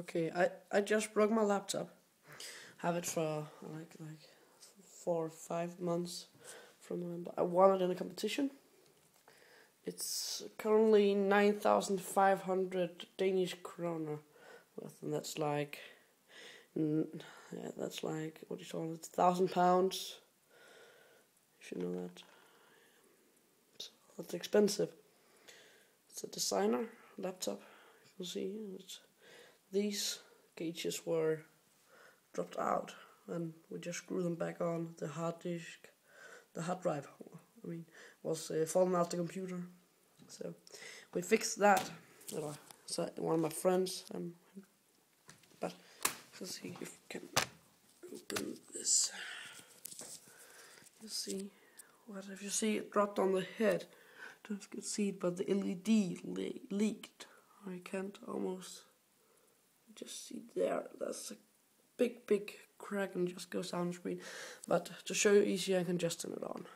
Okay, I just broke my laptop. Have it for like 4 or 5 months from November. I won it in a competition. It's currently 9,500 Danish kroner worth, and that's like that's like, what do you call it, £1,000. You should know that. So that's expensive. It's a designer laptop. You can see these gauges were dropped out, and we just screw them back on. The hard disk, the hard drive, was falling out the computer. So we fixed that. So one of my friends, but let's see if we can open this. You see what? If you see it dropped on the head, don't get see it, but the LED leaked. I can't almost just see there. That's a big crack and just goes down the screen. But to show you easier, I can just turn it on.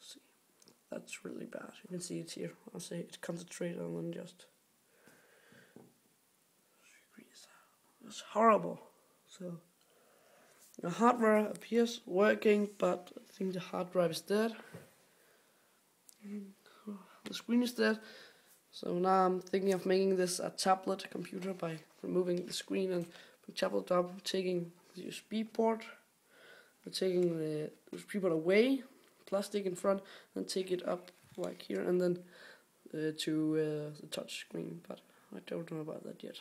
See, that's really bad. You can see it here. I'll say it's concentrated on and just. It's horrible. So the hardware appears working, but I think the hard drive is dead. The screen is dead. So now I'm thinking of making this a tablet computer by removing the screen and putting the tablet up, taking the USB port, taking the USB port away, plastic in front, and take it up like here, and then to the touch screen. But I don't know about that yet.